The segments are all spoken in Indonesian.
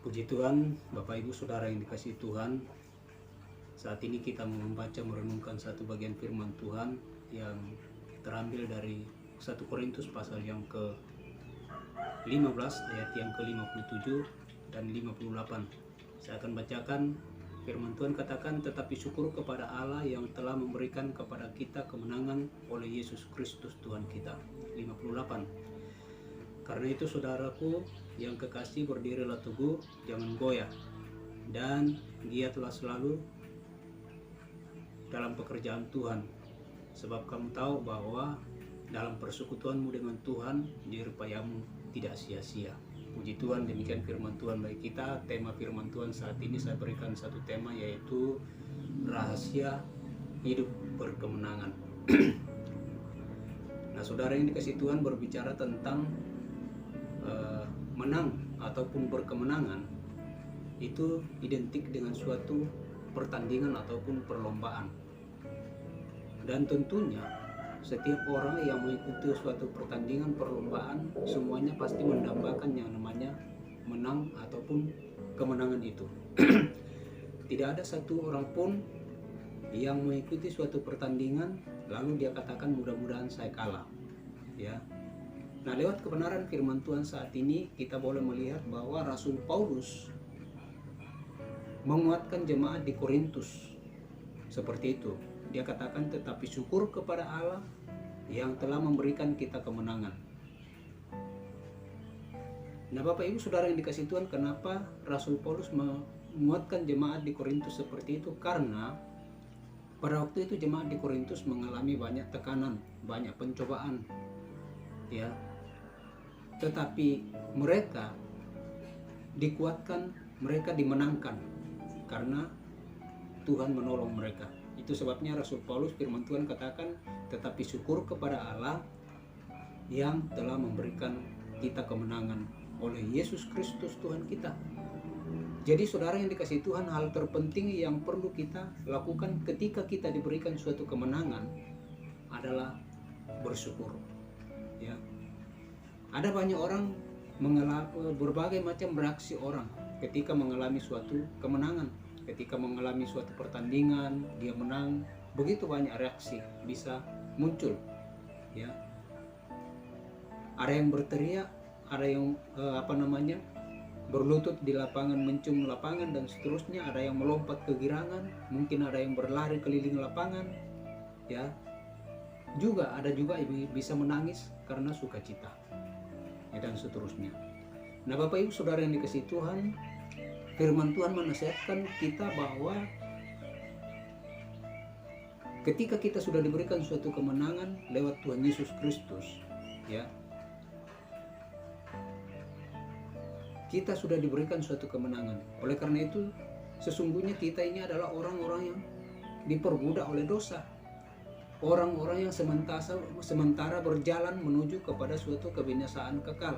Puji Tuhan, Bapak Ibu Saudara yang dikasihi Tuhan. Saat ini kita membaca merenungkan satu bagian firman Tuhan yang terambil dari 1 Korintus pasal yang ke-15 ayat yang ke-57 dan 58. Saya akan bacakan firman Tuhan. Katakan, tetapi syukur kepada Allah yang telah memberikan kepada kita kemenangan oleh Yesus Kristus Tuhan kita. 58. Karena itu saudaraku yang kekasih, berdirilah teguh, jangan goyah, dan giatlah selalu dalam pekerjaan Tuhan, sebab kamu tahu bahwa dalam persekutuanmu dengan Tuhan jeripayahmu tidak sia-sia. Puji Tuhan, demikian firman Tuhan bagi kita. Tema firman Tuhan saat ini saya berikan satu tema, yaitu rahasia hidup berkemenangan. Nah, saudara yang dikasihi Tuhan, berbicara tentang menang ataupun berkemenangan itu identik dengan suatu pertandingan ataupun perlombaan. Dan tentunya setiap orang yang mengikuti suatu pertandingan perlombaan semuanya pasti mendambakan yang namanya menang ataupun kemenangan itu. Tidak ada satu orang pun yang mengikuti suatu pertandingan lalu dia katakan mudah-mudahan saya kalah, ya. Nah, lewat kebenaran firman Tuhan saat ini kita boleh melihat bahwa Rasul Paulus menguatkan jemaat di Korintus seperti itu. Dia katakan, tetapi syukur kepada Allah yang telah memberikan kita kemenangan. Nah, Bapak Ibu Saudara yang dikasihi Tuhan, kenapa Rasul Paulus menguatkan jemaat di Korintus seperti itu? Karena pada waktu itu jemaat di Korintus mengalami banyak tekanan, banyak pencobaan, ya. Tetapi mereka dikuatkan, mereka dimenangkan karena Tuhan menolong mereka. Itu sebabnya Rasul Paulus firman Tuhan katakan, tetapi syukur kepada Allah yang telah memberikan kita kemenangan oleh Yesus Kristus Tuhan kita. Jadi saudara yang dikasihi Tuhan, hal terpenting yang perlu kita lakukan ketika kita diberikan suatu kemenangan adalah bersyukur, ya. Ada banyak orang berbagai macam reaksi orang ketika mengalami suatu kemenangan. Ketika mengalami suatu pertandingan, dia menang, begitu banyak reaksi bisa muncul, ya. Ada yang berteriak, ada yang berlutut di lapangan, mencium lapangan dan seterusnya. Ada yang melompat kegirangan, mungkin ada yang berlari keliling lapangan, ya. Ada juga yang bisa menangis karena sukacita, ya, dan seterusnya. Nah, Bapak Ibu Saudara yang dikasihi Tuhan, firman Tuhan menasihatkan kita bahwa ketika kita sudah diberikan suatu kemenangan lewat Tuhan Yesus Kristus, ya, kita sudah diberikan suatu kemenangan. Oleh karena itu, sesungguhnya kita ini adalah orang-orang yang diperbudak oleh dosa, orang-orang yang sementara berjalan menuju kepada suatu kebinasaan kekal.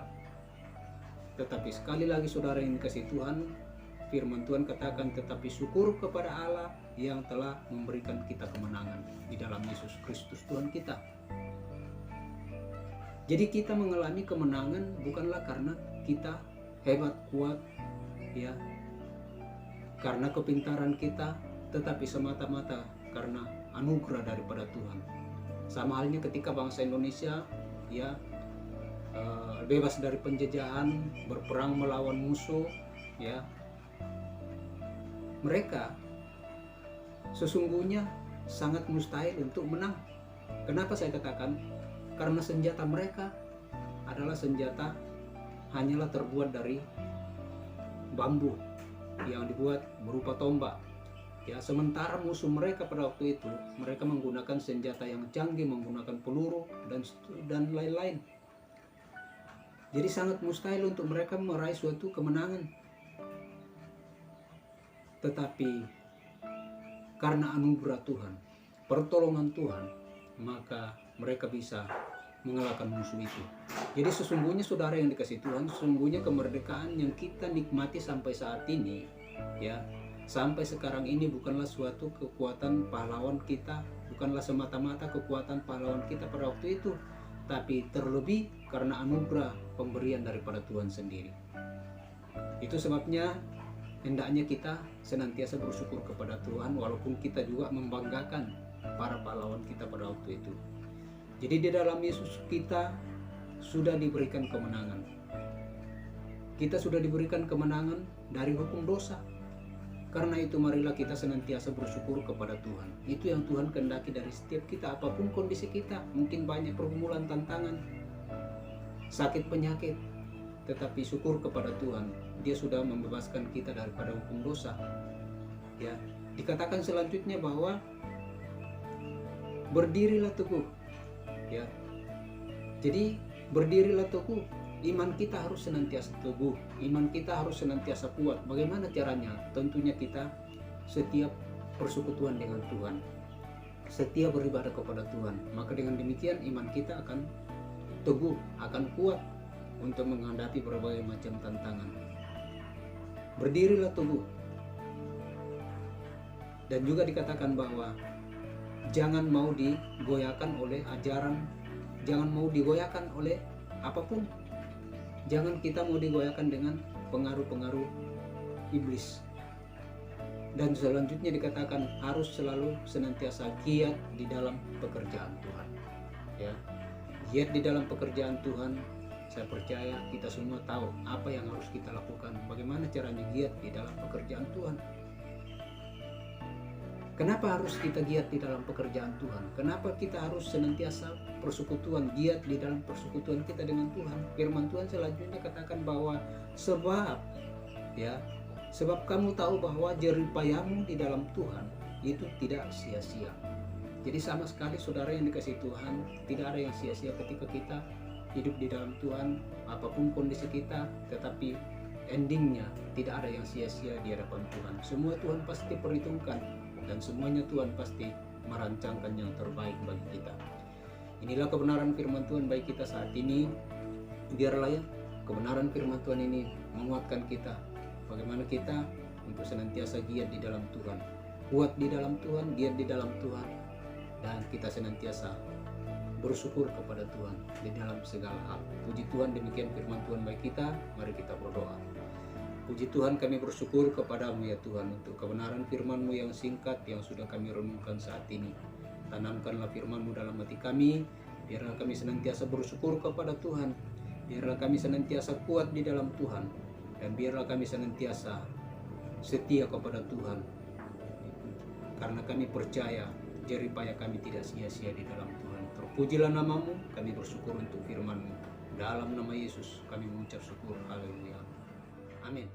Tetapi sekali lagi saudara yang dikasihi Tuhan, firman Tuhan katakan, tetapi syukur kepada Allah yang telah memberikan kita kemenangan di dalam Yesus Kristus Tuhan kita. Jadi kita mengalami kemenangan bukanlah karena kita hebat, kuat, ya, karena kepintaran kita, tetapi semata-mata karena anugerah daripada Tuhan. Sama halnya ketika bangsa Indonesia, ya, bebas dari penjajahan, berperang melawan musuh, ya, mereka sesungguhnya sangat mustahil untuk menang. Kenapa saya katakan? Karena senjata mereka adalah senjata hanyalah terbuat dari bambu yang dibuat berupa tombak, ya. Sementara musuh mereka pada waktu itu, mereka menggunakan senjata yang canggih, menggunakan peluru dan lain-lain. Jadi sangat mustahil untuk mereka meraih suatu kemenangan. Tetapi karena anugerah Tuhan, pertolongan Tuhan, maka mereka bisa mengalahkan musuh itu. Jadi sesungguhnya saudara yang dikasihi Tuhan, sesungguhnya kemerdekaan yang kita nikmati sampai saat ini, ya, sampai sekarang ini bukanlah suatu kekuatan pahlawan kita, bukanlah semata-mata kekuatan pahlawan kita pada waktu itu, tapi terlebih karena anugerah pemberian daripada Tuhan sendiri. Itu sebabnya hendaknya kita senantiasa bersyukur kepada Tuhan, walaupun kita juga membanggakan para pahlawan kita pada waktu itu. Jadi di dalam Yesus kita sudah diberikan kemenangan. Kita sudah diberikan kemenangan dari hukum dosa. Karena itu marilah kita senantiasa bersyukur kepada Tuhan. Itu yang Tuhan kehendaki dari setiap kita, apapun kondisi kita. Mungkin banyak pergumulan, tantangan, sakit, penyakit, tetapi syukur kepada Tuhan. Dia sudah membebaskan kita daripada hukum dosa. Ya, dikatakan selanjutnya bahwa berdirilah teguh. Ya. Jadi berdirilah teguh. Iman kita harus senantiasa teguh. Iman kita harus senantiasa kuat. Bagaimana caranya? Tentunya kita setiap persekutuan dengan Tuhan, setia beribadah kepada Tuhan. Maka dengan demikian iman kita akan teguh, akan kuat untuk menghadapi berbagai macam tantangan. Berdirilah teguh. Dan juga dikatakan bahwa jangan mau digoyahkan oleh ajaran, jangan mau digoyahkan oleh apapun. Jangan kita mau digoyahkan dengan pengaruh-pengaruh iblis. Dan selanjutnya dikatakan harus selalu senantiasa giat di dalam pekerjaan Tuhan. Ya, giat di dalam pekerjaan Tuhan. Saya percaya kita semua tahu apa yang harus kita lakukan. Bagaimana caranya giat di dalam pekerjaan Tuhan. Kenapa harus kita giat di dalam pekerjaan Tuhan? Kenapa kita harus senantiasa persekutuan, giat di dalam persekutuan kita dengan Tuhan? Firman Tuhan selanjutnya katakan bahwa sebab kamu tahu bahwa jerih payahmu di dalam Tuhan itu tidak sia-sia. Jadi sama sekali saudara yang dikasihi Tuhan, tidak ada yang sia-sia ketika kita hidup di dalam Tuhan, apapun kondisi kita, tetapi endingnya tidak ada yang sia-sia di hadapan Tuhan. Semua Tuhan pasti perhitungkan, dan semuanya Tuhan pasti merancangkan yang terbaik bagi kita. Inilah kebenaran firman Tuhan bagi kita saat ini. Biarlah ya kebenaran firman Tuhan ini menguatkan kita. Bagaimana kita untuk senantiasa giat di dalam Tuhan, kuat di dalam Tuhan, giat di dalam Tuhan, dan kita senantiasa bersyukur kepada Tuhan di dalam segala hal. Puji Tuhan, demikian firman Tuhan bagi kita. Mari kita berdoa. Puji Tuhan, kami bersyukur kepadamu ya Tuhan untuk kebenaran firman-Mu yang singkat yang sudah kami renungkan saat ini. Tanamkanlah firman-Mu dalam hati kami, biarlah kami senantiasa bersyukur kepada Tuhan, biarlah kami senantiasa kuat di dalam Tuhan, dan biarlah kami senantiasa setia kepada Tuhan. Karena kami percaya jerih payah kami tidak sia-sia di dalam Tuhan. Terpujilah nama-Mu, kami bersyukur untuk firman-Mu. Dalam nama Yesus kami mengucap syukur. Haleluya. Amin.